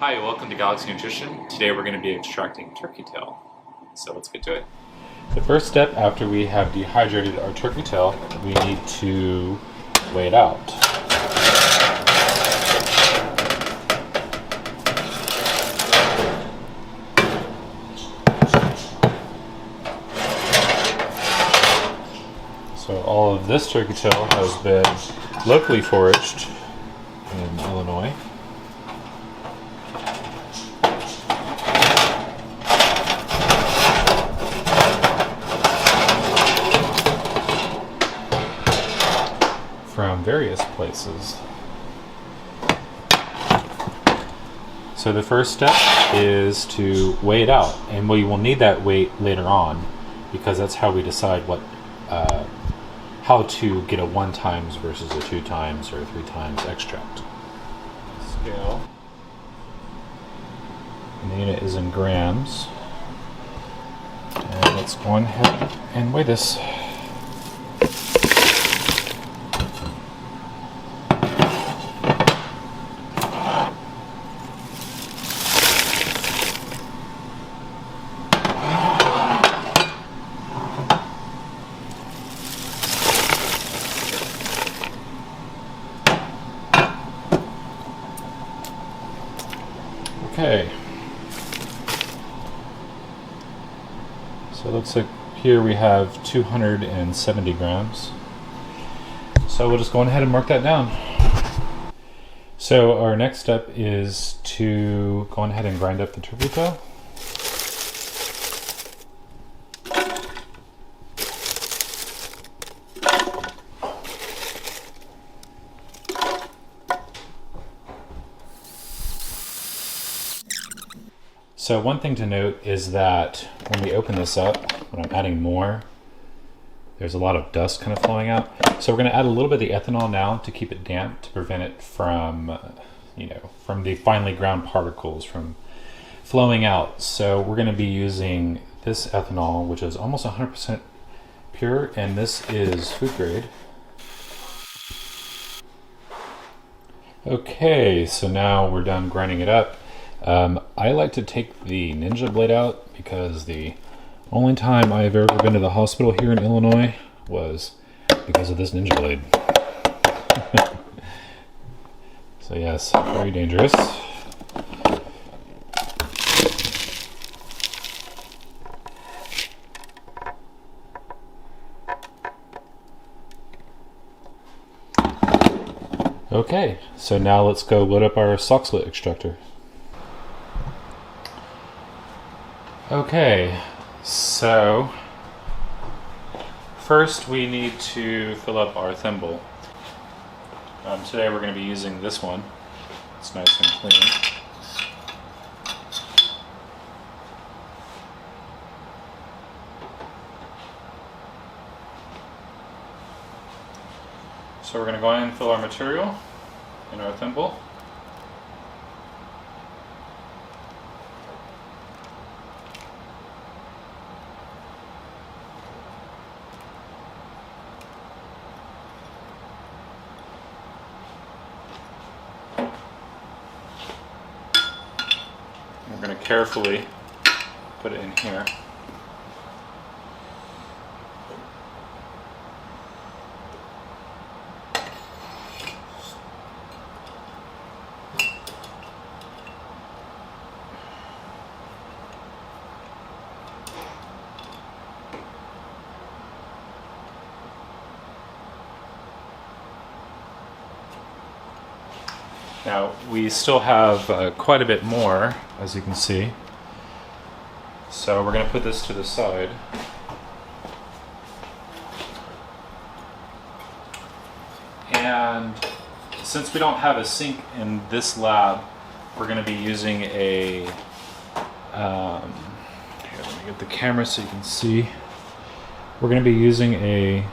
Hi, welcome to Galaxy Nutrition. Today we're going to be extracting turkey tail. So let's get to it. The first step after we have dehydrated our turkey tail, we need to weigh it out. So all of this turkey tail has been locally foraged in Illinois. From various places. So the first step is to weigh it out, and we will need that weight later on because that's how we decide how to get a 1 times versus a 2 times or 3 times extract. Scale. And the unit is in grams. And let's go ahead and weigh this. Okay, so it looks like here we have 270 grams. So we'll just go ahead and mark that down. So our next step is to go ahead and grind up the turkey tail. So one thing to note is that when we open this up, when I'm adding more, there's a lot of dust kind of flowing out. So we're going to add a little bit of the ethanol now to keep it damp, to prevent it from, from the finely ground particles from flowing out. So we're going to be using this ethanol, which is almost 100% pure, and this is food grade. Okay, so now we're done grinding it up. I like to take the Ninja blade out because the only time I've ever been to the hospital here in Illinois was because of this Ninja blade. So yes, very dangerous. Okay, so now let's go load up our sock slit extractor. Okay, so first we need to fill up our thimble. Today we're going to be using this one. It's nice and clean. So we're going to go ahead and fill our material in our thimble. We're going to carefully put it in here. Now, we still have quite a bit more, as you can see. So we're going to put this to the side. And since we don't have a sink in this lab, we're going to be using a... here, let me get the camera so you can see. We're going to be using a...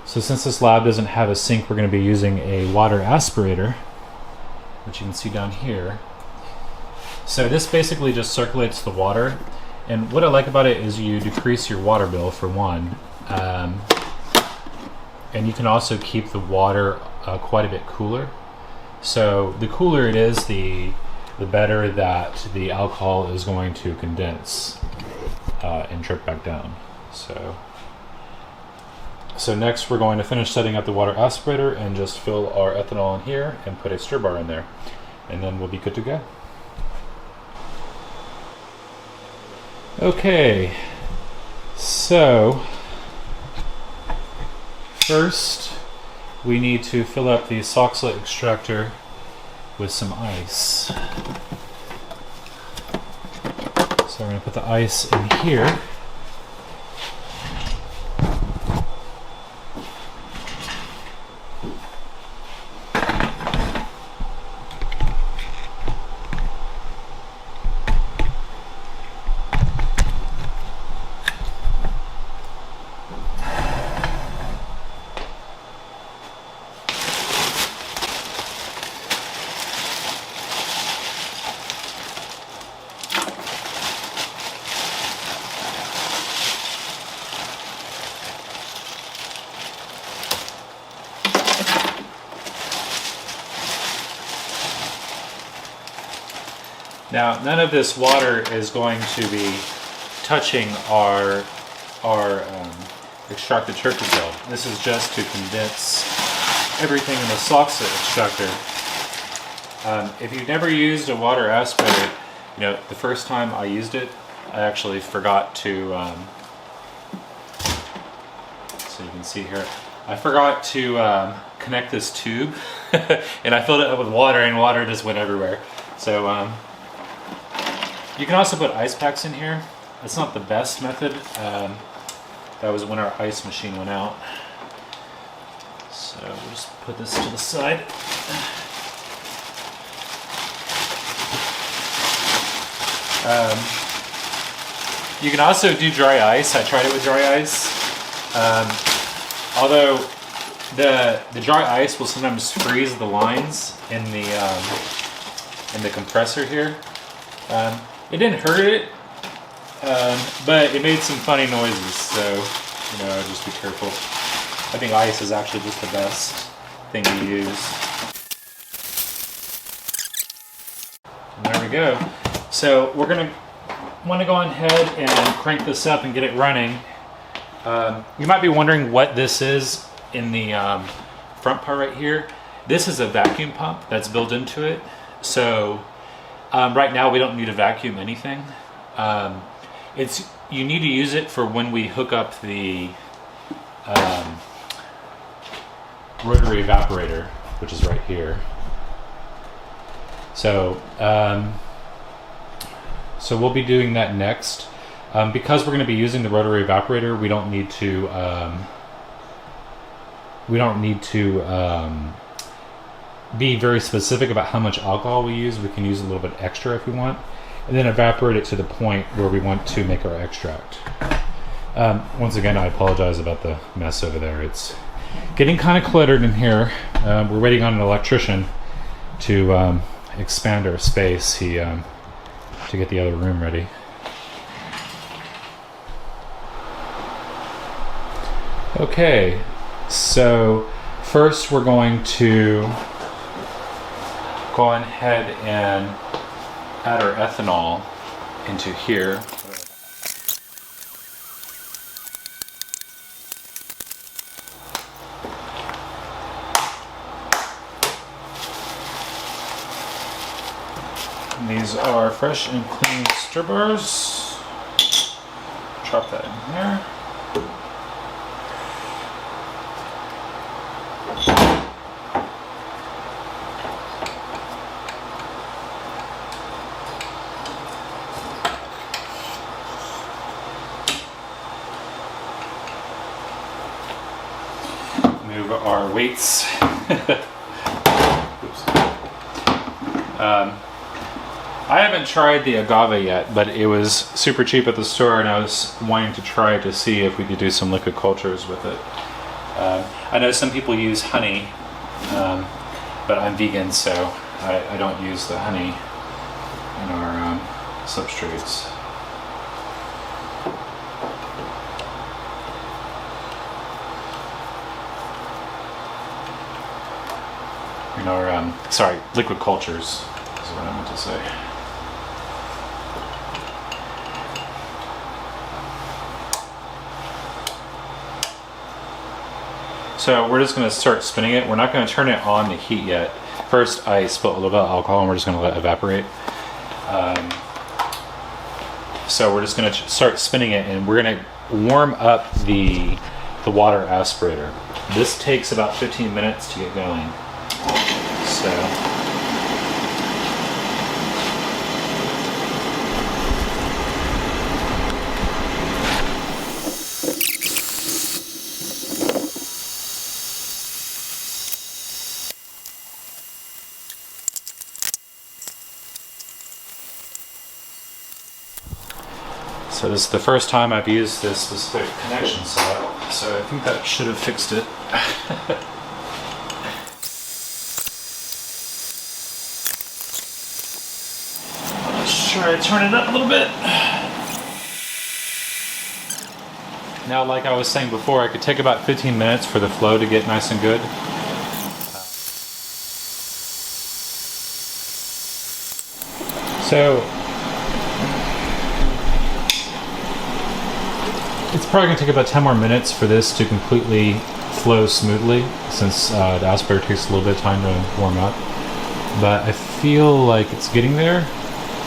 So since this lab doesn't have a sink, we're going to be using a water aspirator, which you can see down here. So this basically just circulates the water, and what I like about it is you decrease your water bill for one, and you can also keep the water quite a bit cooler. So the cooler it is, the better that the alcohol is going to condense and drip back down. So next we're going to finish setting up the water aspirator and just fill our ethanol in here and put a stir bar in there. And then we'll be good to go. Okay, so first we need to fill up the oxalate extractor with some ice. So we're going to put the ice in here. Now, none of this water is going to be touching our extracted turkey tail. This is just to condense everything in the oxalate extractor. If you've never used a water aspirator, the first time I used it, I actually forgot to, so you can see here, I forgot to connect this tube and I filled it up with water and water just went everywhere. So you can also put ice packs in here. It's not the best method. That was when our ice machine went out. So we'll just put this to the side. You can also do dry ice. I tried it with dry ice. Although the dry ice will sometimes freeze the lines in the compressor here. It didn't hurt it, but it made some funny noises, so just be careful. I think ice is actually just the best thing to use. And there we go. So we're going to want to go ahead and crank this up and get it running. You might be wondering what this is in the front part right here. This is a vacuum pump that's built into it. So right now we don't need to vacuum anything. You need to use it for when we hook up the rotary evaporator, which is right here. So so we'll be doing that next. Because we're going to be using the rotary evaporator, we don't need to be very specific about how much alcohol we use. We can use a little bit extra if we want, and then evaporate it to the point where we want to make our extract. Once again, I apologize about the mess over there. It's getting kind of cluttered in here. We're waiting on an electrician to expand our space. To get the other room ready. Okay, so first we're going to go ahead and add our ethanol into here. And these are fresh and clean stir bars. Drop that in here. Move our weights. I haven't tried the agave yet, but it was super cheap at the store, and I was wanting to try to see if we could do some liquid cultures with it. I know some people use honey, but I'm vegan, so I don't use the honey in our substrates. sorry, liquid cultures is what I meant to say. So we're just going to start spinning it. We're not going to turn it on to heat yet. First, I spilled a little bit of alcohol, and we're just going to let it evaporate. So we're just going to start spinning it, and we're going to warm up the water aspirator. This takes about 15 minutes to get going. So this is the first time I've used this specific connection setup, so I think that should have fixed it. Let's try to turn it up a little bit. Now, like I was saying before, I could take about 15 minutes for the flow to get nice and good. So it's probably going to take about 10 more minutes for this to completely flow smoothly, since the aspirator takes a little bit of time to warm up. But I feel like it's getting there,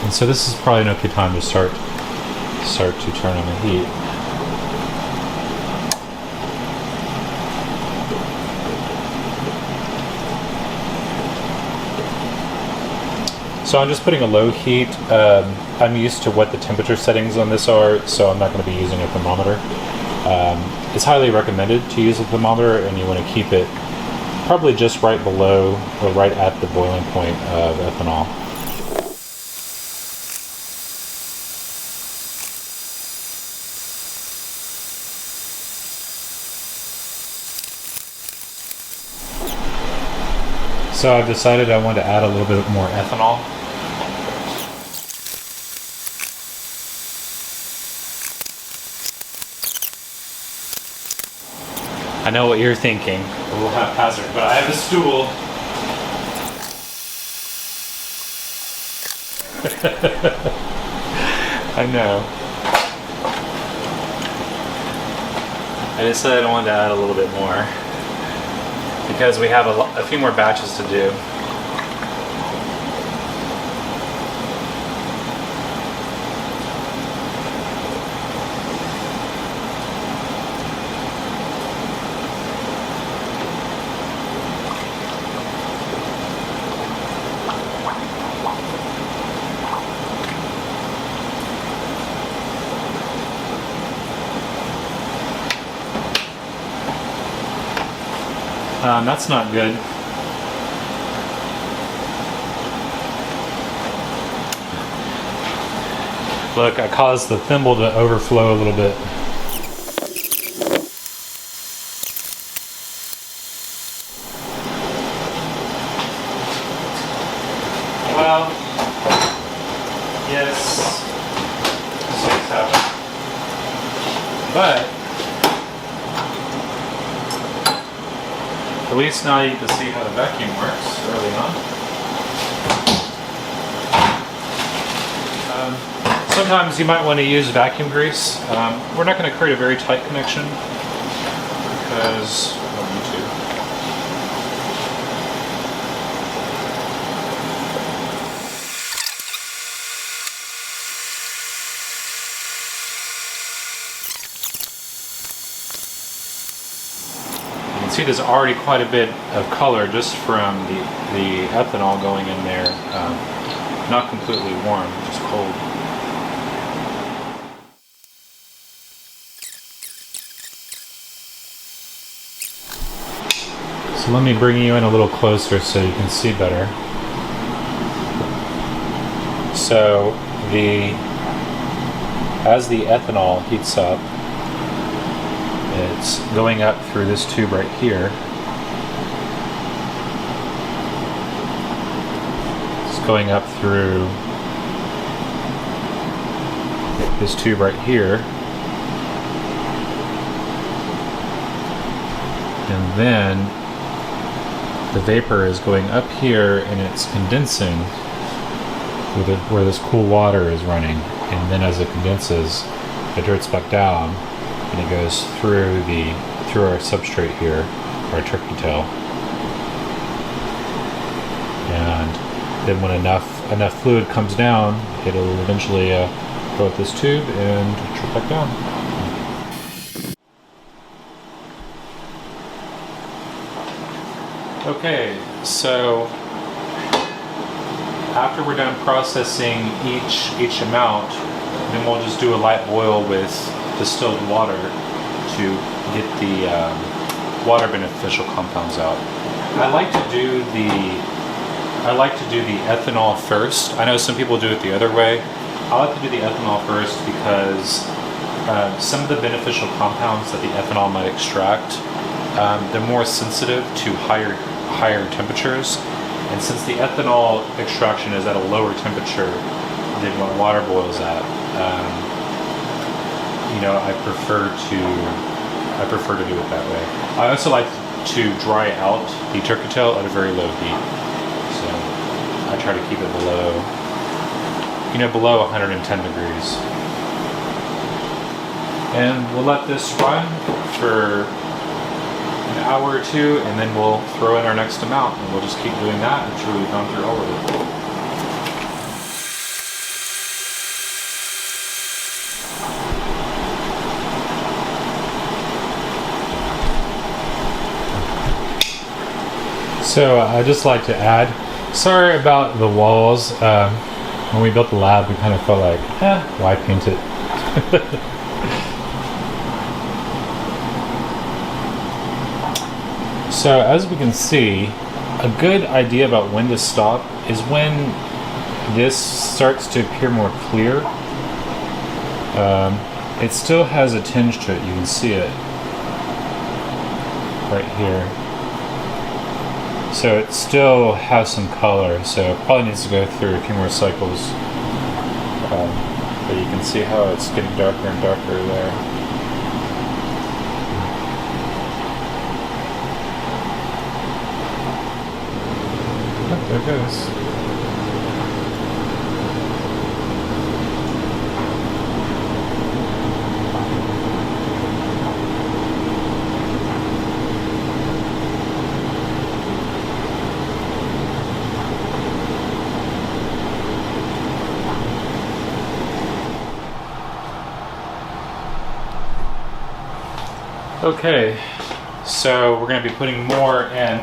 and so this is probably an okay time to start to turn on the heat. So I'm just putting a low heat. I'm used to what the temperature settings on this are, so I'm not going to be using a thermometer. It's highly recommended to use a thermometer, and you want to keep it probably just right below or right at the boiling point of ethanol. So I've decided I want to add a little bit more ethanol. I know what you're thinking, a little haphazard, but I have a stool. I know. I decided I wanted to add a little bit more because we have a few more batches to do. That's not good. Look, I caused the thimble to overflow a little bit. Well, yes, mistakes happen. But at least now you can see how the vacuum works early on. Sometimes you might want to use vacuum grease. We're not going to create a very tight connection because I don't need to. See, there's already quite a bit of color just from the ethanol going in there. Not completely warm, just cold. So let me bring you in a little closer so you can see better. So as the ethanol heats up, it's going up through this tube right here. It's going up through this tube right here. And then the vapor is going up here and it's condensing where this cool water is running, and then as it condenses, it drifts back down and it goes through our substrate here, our turkey tail. And then when enough fluid comes down, it'll eventually go up this tube and drip back down. Okay, so after we're done processing each amount, then we'll just do a light boil with distilled water to get the water beneficial compounds out. I like to do the ethanol first. I know some people do it the other way. I like to do the ethanol first because some of the beneficial compounds that the ethanol might extract, they're more sensitive to higher temperatures. And since the ethanol extraction is at a lower temperature than what water boils at, I prefer to do it that way. I also like to dry out the turkey tail at a very low heat. So I try to keep it below 110 degrees. And we'll let this run for an hour or two, and then we'll throw in our next amount, and we'll just keep doing that until we've gone through all of it. So I just like to add, sorry about the walls. When we built the lab, we kind of felt like, why paint it? So as we can see, a good idea about when to stop is when this starts to appear more clear. It still has a tinge to it, you can see it right here. So it still has some color, so it probably needs to go through a few more cycles. But you can see how it's getting darker and darker there. Oh, there it goes. Okay, so we're going to be putting more in.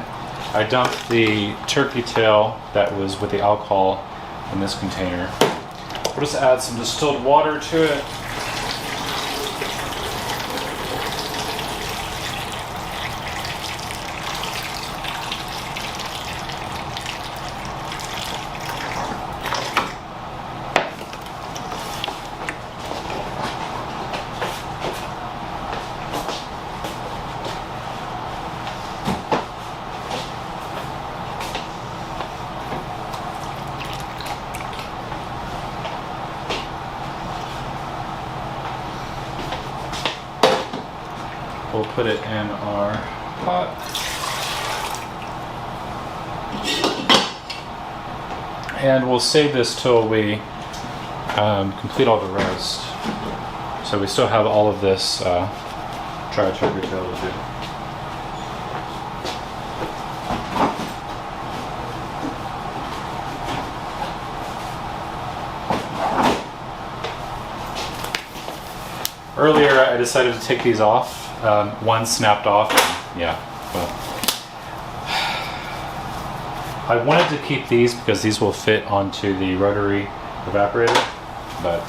I dumped the turkey tail that was with the alcohol in this container. We'll just add some distilled water to it. We'll put it in our pot. And we'll save this till we complete all the rest. So we still have all of this dry turkey tail to do. Earlier I decided to take these off. One snapped off. Yeah, well, I wanted to keep these because these will fit onto the rotary evaporator, but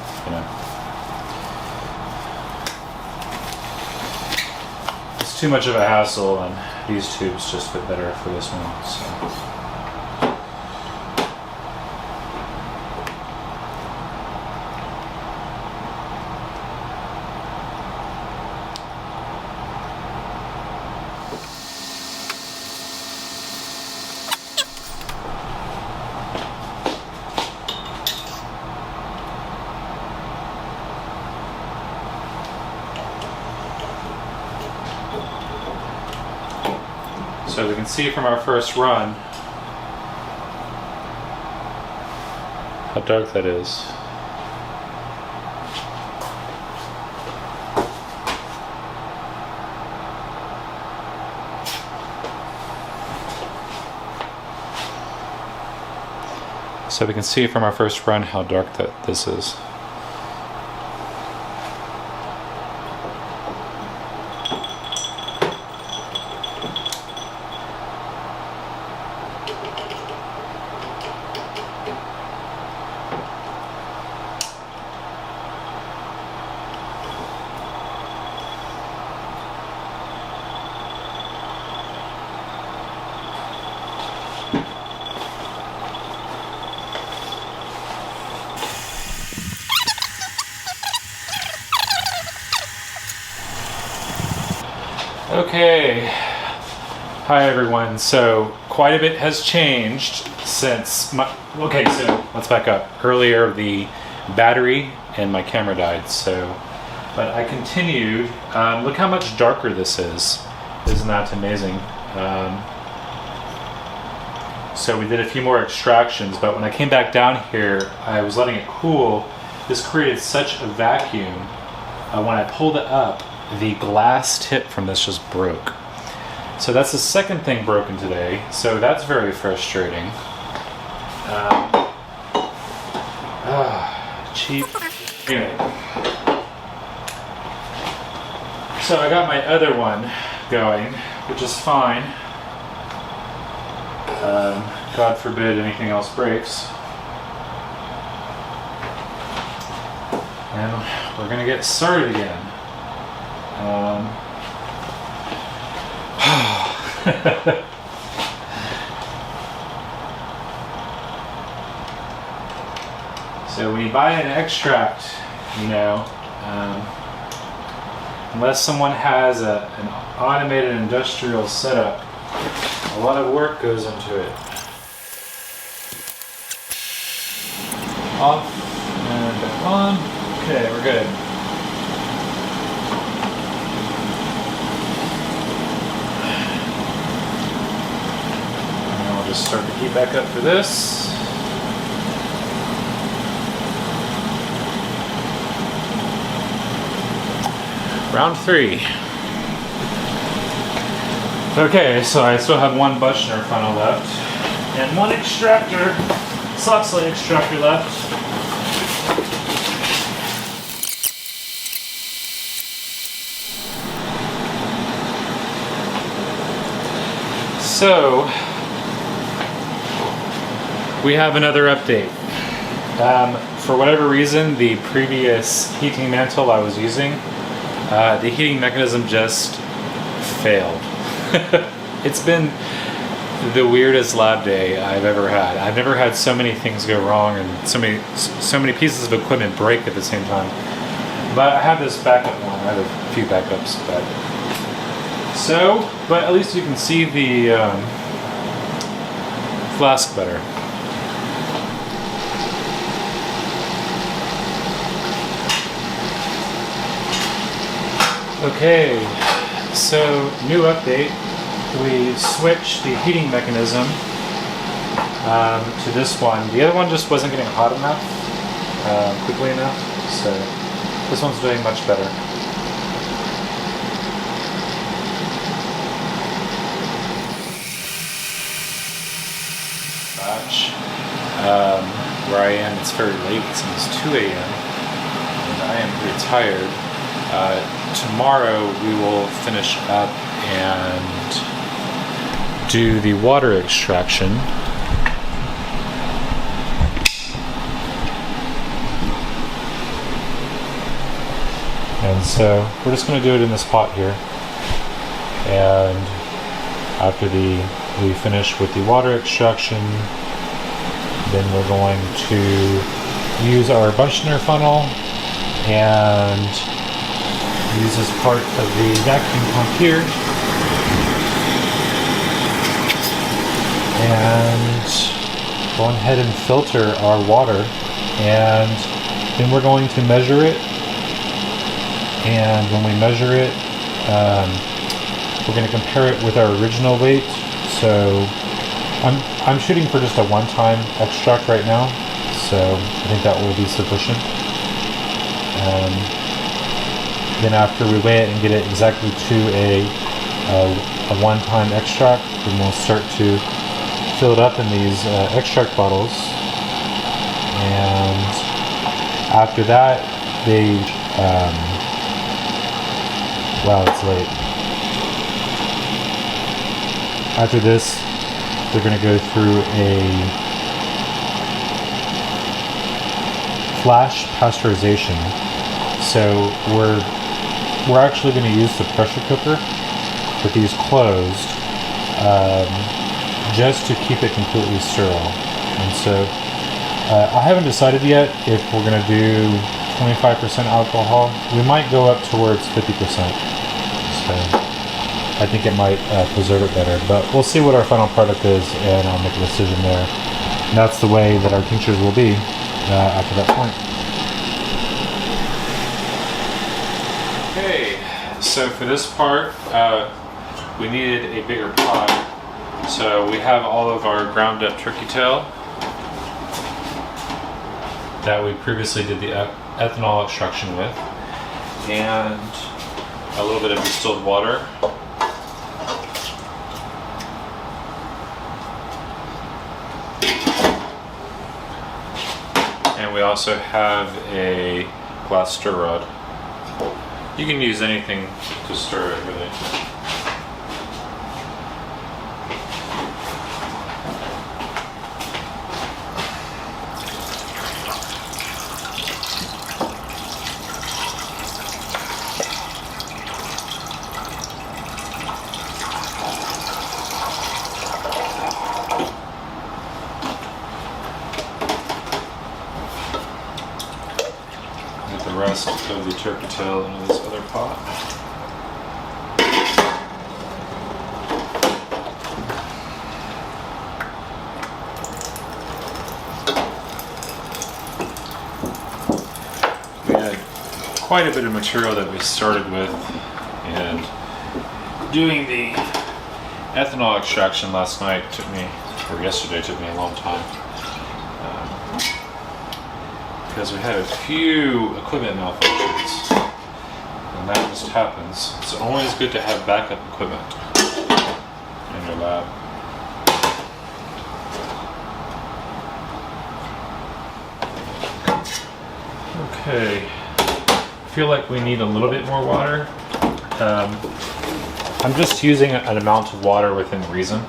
it's too much of a hassle, and these tubes just fit better for this one. So. So we can see from our first run how dark that is. So we can see from our first run how dark that this is. Okay, hi everyone. So quite a bit has changed since okay, so let's back up. Earlier the battery and my camera died, but I continued. Look how much darker this is. Isn't that amazing? So we did a few more extractions, but when I came back down here, I was letting it cool. This created such a vacuum. When I pulled it up, the glass tip from this just broke. So that's the second thing broken today. So that's very frustrating. Cheap. Anyway. So I got my other one going, which is fine. God forbid anything else breaks. And we're gonna get started again. So when you buy an extract, you know, unless someone has an automated industrial setup, a lot of work goes into it. Off and back on. Okay, we're good. Just start the heat back up for this. Round 3. Okay, so I still have one Bushner funnel left and one extractor, slop slate extractor left. So we have another update. For whatever reason, the previous heating mantle I was using, the heating mechanism just failed. It's been the weirdest lab day I've ever had. I've never had so many things go wrong and so many pieces of equipment break at the same time. But I have this backup one. I have a few backups, but at least you can see the flask better. Okay, so new update. We switched the heating mechanism to this one. The other one just wasn't getting hot enough, quickly enough, so this one's doing much better. Gosh. Where I am, it's very late. It's almost 2 a.m. and I am pretty tired. Tomorrow we will finish up and do the water extraction. And so we're just going to do it in this pot here. And after we finish with the water extraction, then we're going to use our Bushner funnel and use this part of the vacuum pump here, and go ahead and filter our water, and then we're going to measure it, and when we measure it, we're going to compare it with our original weight. So I'm shooting for just a one-time extract right now, so I think that will be sufficient. Then after we weigh it and get it exactly to a one-time extract, then we'll start to fill it up in these extract bottles. And after that, wow, it's late. After this, they're going to go through a flash pasteurization. So we're actually going to use the pressure cooker with these closed, just to keep it completely sterile. And so I haven't decided yet if we're going to do 25% alcohol. We might go up towards 50%. So I think it might preserve it better. But we'll see what our final product is, and I'll make a decision there. And that's the way that our tinctures will be after that point. Okay, so for this part, we needed a bigger pot. So we have all of our ground up turkey tail that we previously did the ethanol extraction with, and a little bit of distilled water. And we also have a glass stir rod. You can use anything to stir it, really. The rest of the turkey tail into this other pot. We had quite a bit of material that we started with, and doing the ethanol extraction last night took me, or yesterday took me a long time. Because we had a few equipment malfunctions, and that just happens. It's always good to have backup equipment in your lab. Okay, I feel like we need a little bit more water. I'm just using an amount of water within reason.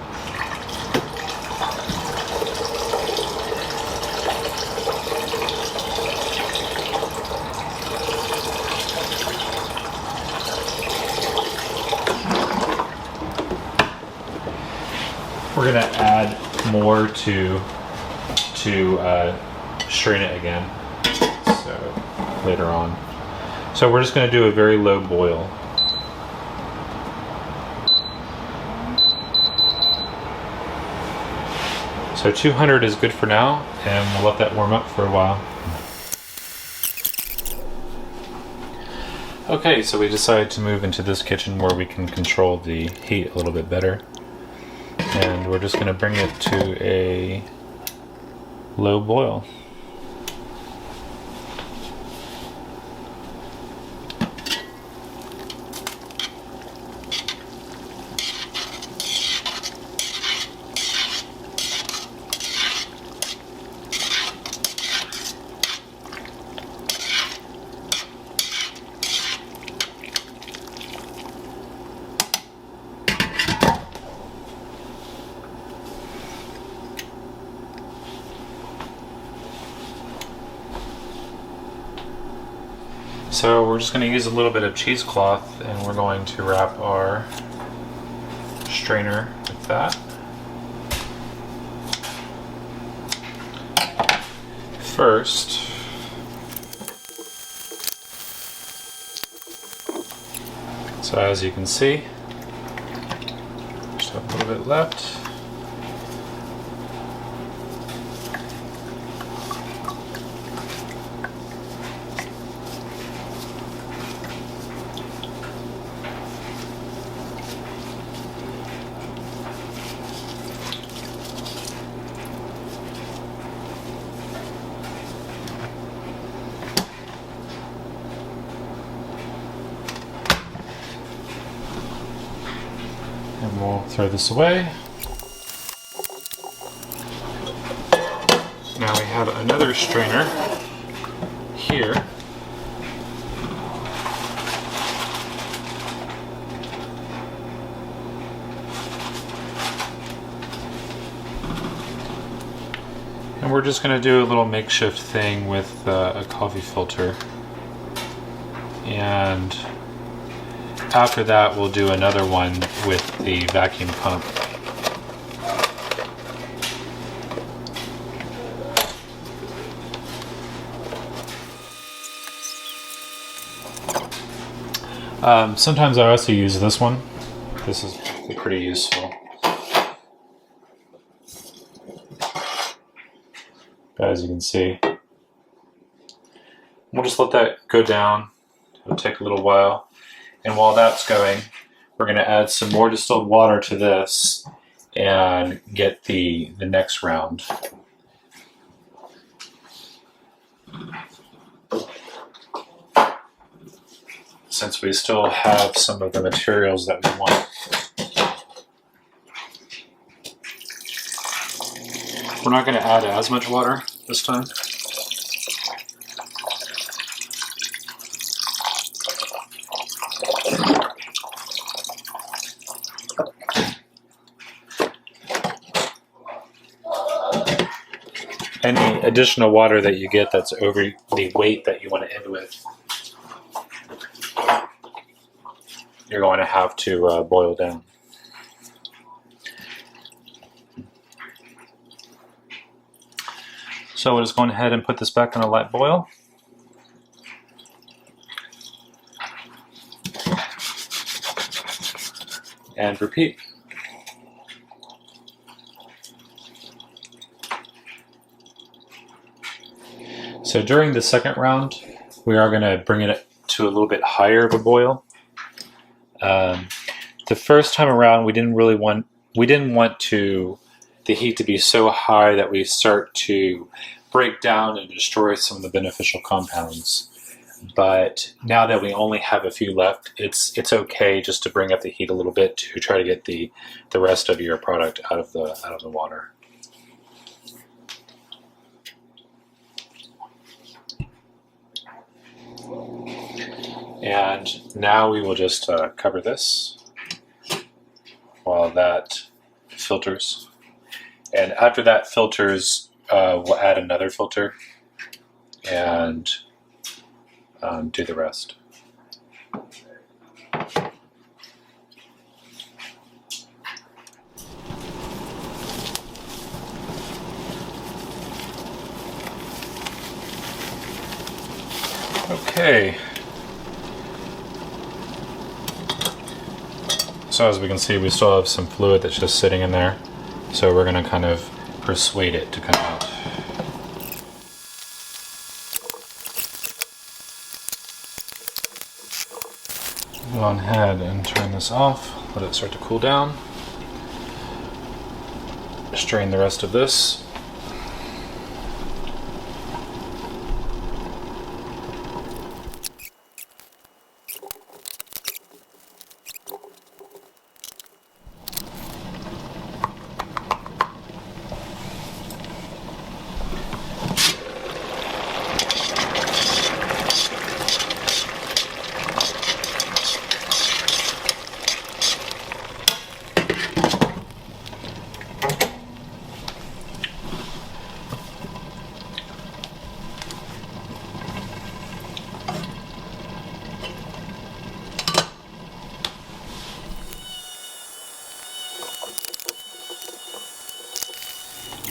We're going to add more to strain it again, so later on. So we're just going to do a very low boil. So 200 is good for now, and we'll let that warm up for a while. Okay, so we decided to move into this kitchen where we can control the heat a little bit better. And we're just going to bring it to a low boil. So we're just going to use a little bit of cheesecloth, and we're going to wrap our strainer with that. First, so as you can see, just have a little bit left. we'll throw this away. Now we have another strainer here. And we're just going to do a little makeshift thing with a coffee filter. And after that, we'll do another one with the vacuum pump. Sometimes I also use this one. This is pretty useful. As you can see. We'll just let that go down. It'll take a little while. And while that's going, we're going to add some more distilled water to this and get the next round. Since we still have some of the materials that we want. We're not going to add as much water this time. Any additional water that you get that's over the weight that you want to end with, you're going to have to boil down. So we'll just go ahead and put this back on a light boil. And repeat. So during the second round, we are going to bring it to a little bit higher of a boil. The first time around, we didn't want the heat to be so high that we start to break down and destroy some of the beneficial compounds. But now that we only have a few left, it's okay just to bring up the heat a little bit to try to get the rest of your product out of the water. And now we will just cover this while that filters. And after that filters, we'll add another filter and do the rest. Okay. So as we can see, we still have some fluid that's just sitting in there. So we're going to kind of persuade it to come out. Go on ahead and turn this off, let it start to cool down. Strain the rest of this.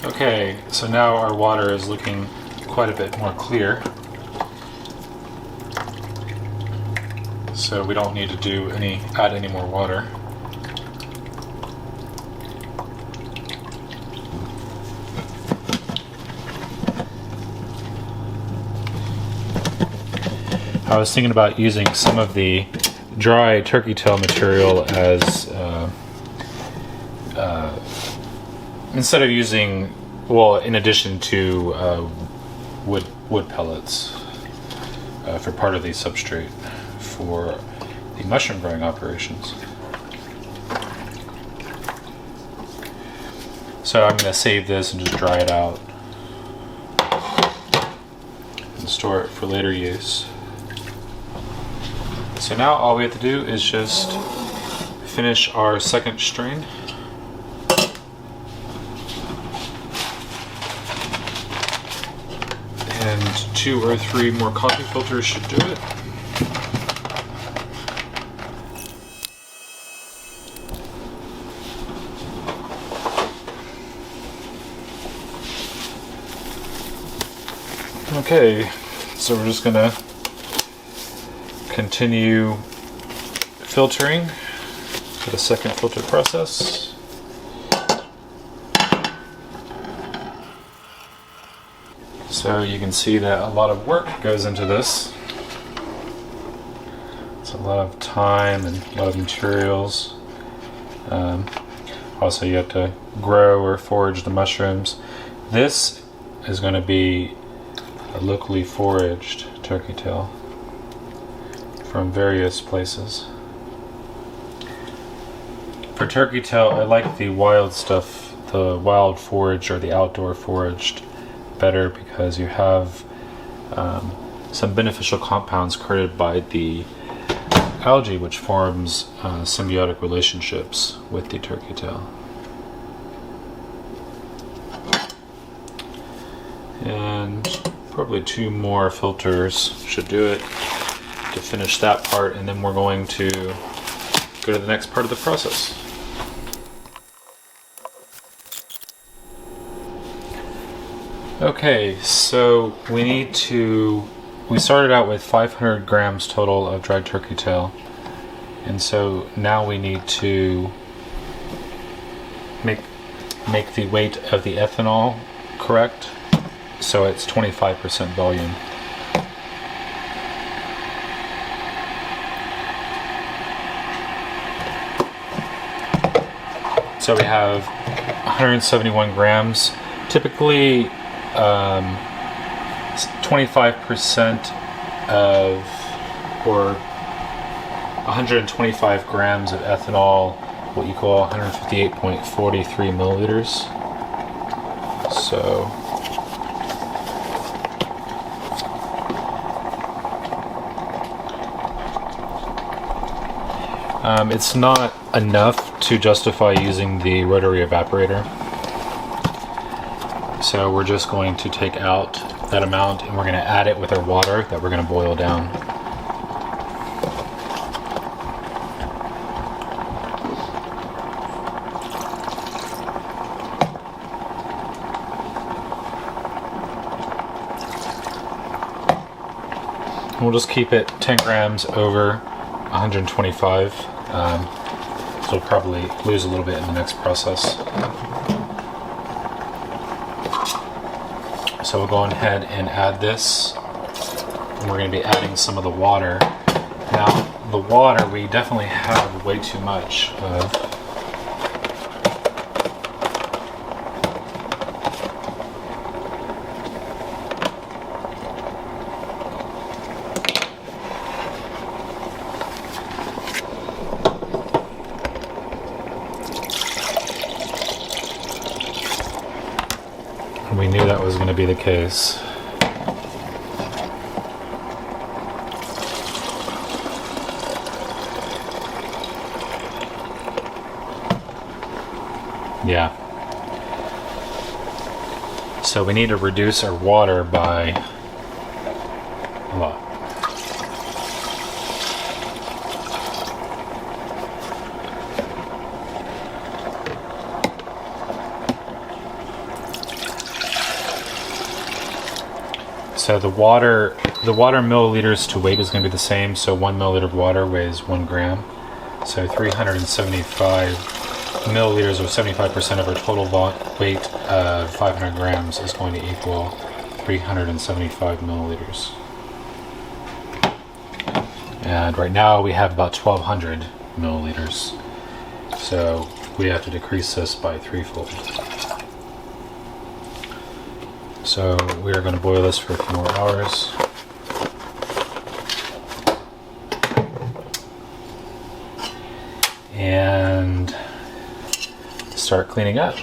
Okay, so now our water is looking quite a bit more clear. So we don't need to add any more water. I was thinking about using some of the dry turkey tail material as instead of using, well, in addition to wood pellets for part of the substrate for the mushroom growing operations. So I'm going to save this and just dry it out and store it for later use. So now all we have to do is just finish our second strain. And 2 or 3 more coffee filters should do it. Okay, so we're just gonna continue filtering for the second filter process. So you can see that a lot of work goes into this. It's a lot of time and a lot of materials. Also, you have to grow or forage the mushrooms. This is going to be a locally foraged turkey tail from various places. For turkey tail, I like the wild stuff, the wild forage or the outdoor foraged better, because you have some beneficial compounds created by the algae, which forms symbiotic relationships with the turkey tail. And probably 2 more filters should do it to finish that part, and then we're going to go to the next part of the process. Okay, so we started out with 500 grams total of dried turkey tail, and so now we need to make the weight of the ethanol correct, so it's 25% volume. So we have 171 grams. Typically, 25% of, or 125 grams of ethanol will equal 158.43 milliliters. So it's not enough to justify using the rotary evaporator. So we're just going to take out that amount, and we're going to add it with our water that we're going to boil down. And we'll just keep it 10 grams over 125. So we'll probably lose a little bit in the next process. So we'll go ahead and add this, and we're going to be adding some of the water. Now, the water we definitely have way too much of. We knew that was going to be the case. Yeah. So we need to reduce our water by a lot. So the water milliliters to weight is going to be the same. So 1 milliliter of water weighs 1 gram. So 375 milliliters, or 75% of our total weight of 500 grams, is going to equal 375 milliliters. And right now we have about 1,200 milliliters. So we have to decrease this by threefold. So we are going to boil this for a few more hours. And start cleaning up.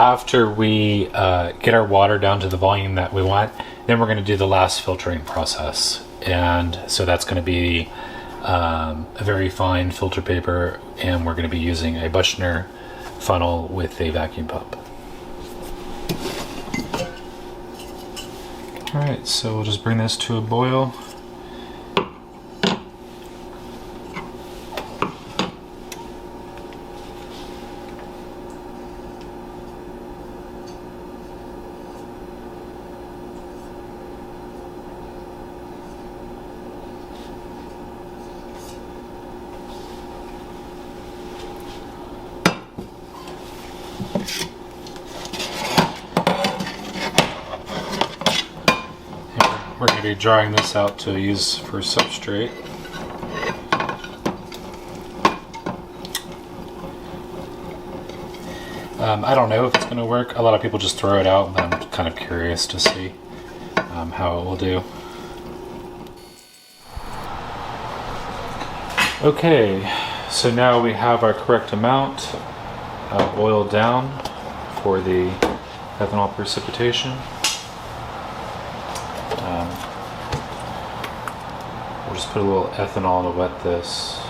after we get our water down to the volume that we want, then we're going to do the last filtering process. And so that's going to be a very fine filter paper, and we're going to be using a Bushner funnel with a vacuum pump. All right, so we'll just bring this to a boil. We're going to be drying this out to use for substrate. I don't know if it's going to work. A lot of people just throw it out, but I'm kind of curious to see how it will do. Okay, so now we have our correct amount boiled down for the ethanol precipitation. We'll just put a little ethanol to wet this.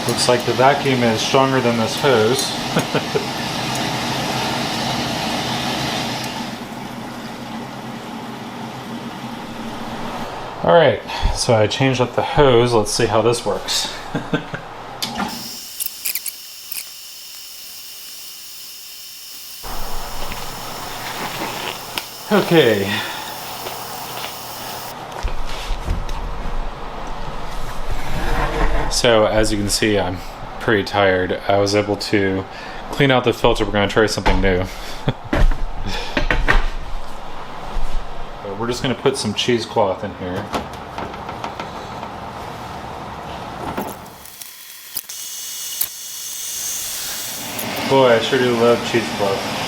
Looks like the vacuum is stronger than this hose. Alright, so I changed up the hose. Let's see how this works. Okay. So as you can see, I'm pretty tired. I was able to clean out the filter. We're going to try something new. We're just going to put some cheesecloth in here. Boy, I sure do love cheesecloth.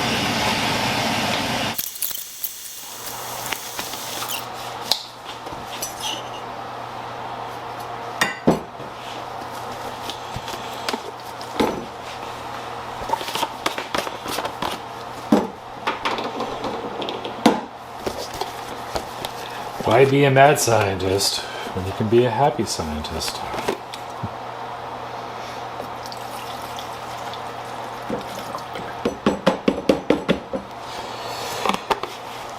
Why be a mad scientist when you can be a happy scientist?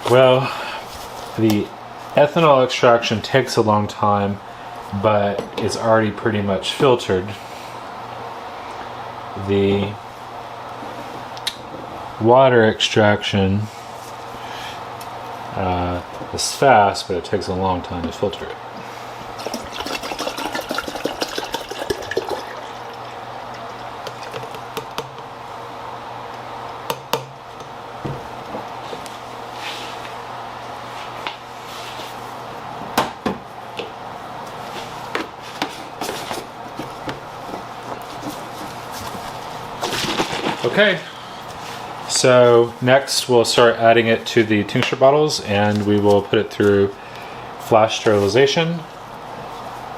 Well, the ethanol extraction takes a long time, but it's already pretty much filtered. The water extraction is fast, but it takes a long time to filter it. Okay, so next we'll start adding it to the tincture bottles, and we will put it through flash sterilization,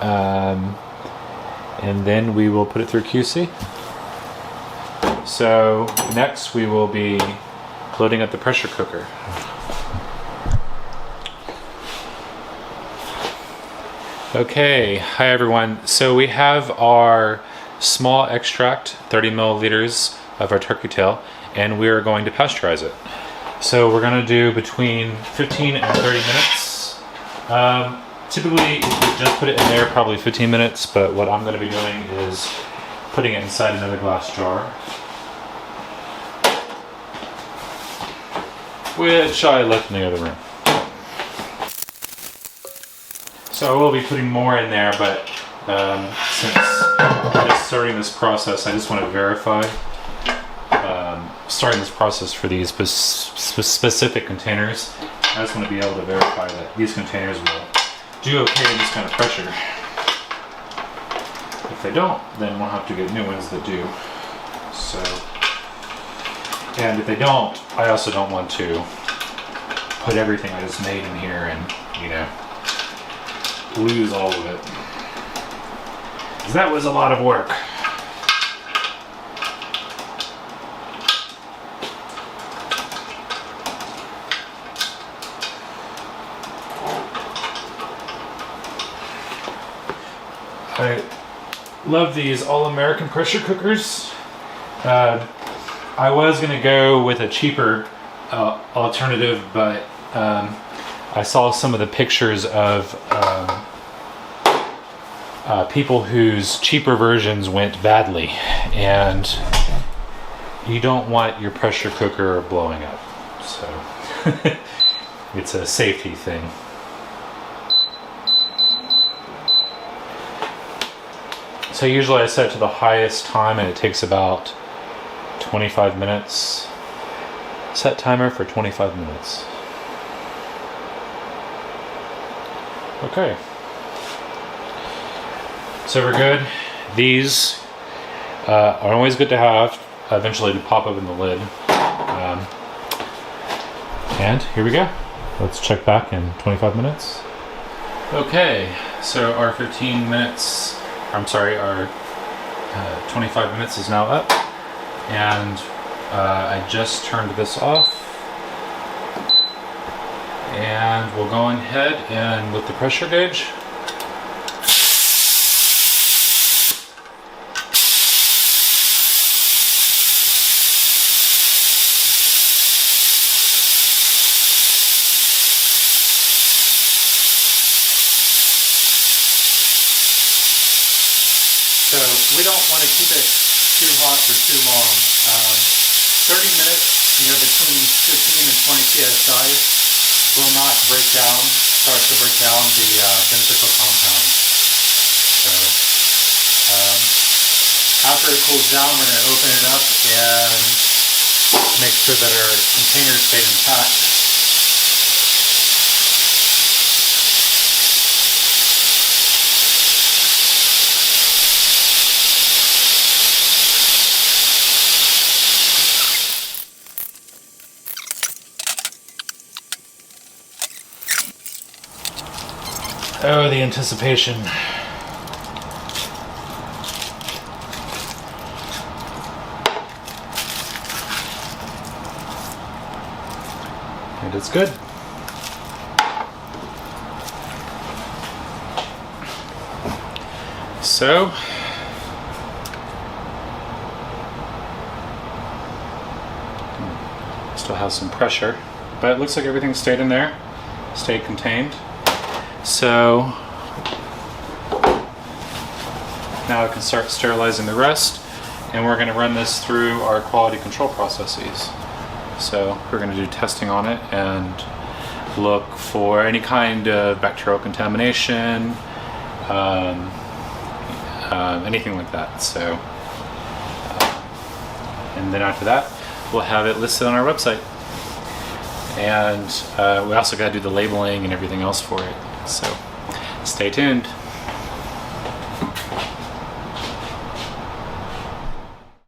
and then we will put it through QC. So next we will be loading up the pressure cooker. Okay, hi everyone. So we have our small extract, 30 milliliters of our turkey tail, and we are going to pasteurize it. So we're going to do between 15 and 30 minutes. Typically, if you just put it in there, probably 15 minutes, but what I'm going to be doing is putting it inside another glass jar, which I left in the other room. So I will be putting more in there, but since I'm just starting this process, I just want to verify starting this process for these specific containers. I just want to be able to verify that these containers will do okay in this kind of pressure. If they don't, then we'll have to get new ones that do. So, and if they don't, I also don't want to put everything I just made in here and, you know, lose all of it. 'Cause that was a lot of work. I love these all-American pressure cookers. I was gonna go with a cheaper alternative, but I saw some of the pictures of people whose cheaper versions went badly, and you don't want your pressure cooker blowing up. So it's a safety thing. So usually I set it to the highest time and it takes about 25 minutes. Set timer for 25 minutes. Okay. So we're good. These are always good to have, eventually to pop open the lid. And here we go. Let's check back in 25 minutes. Okay, so our 15 minutes, I'm sorry, our 25 minutes is now up. And I just turned this off. And we'll go ahead and with the pressure gauge. So we don't want to keep it too hot for too long. 30 minutes, between 15 and 20 psi will not start to break down the beneficial compounds. So after it cools down, we're going to open it up and make sure that our containers stay intact. Oh, the anticipation. And it's good. So, still has some pressure, but it looks like everything stayed in there, stayed contained. So now I can start sterilizing the rest, and we're going to run this through our quality control processes. So we're going to do testing on it and look for any kind of bacterial contamination, anything like that. So, and then after that, we'll have it listed on our website. And we also got to do the labeling and everything else for it. So stay tuned.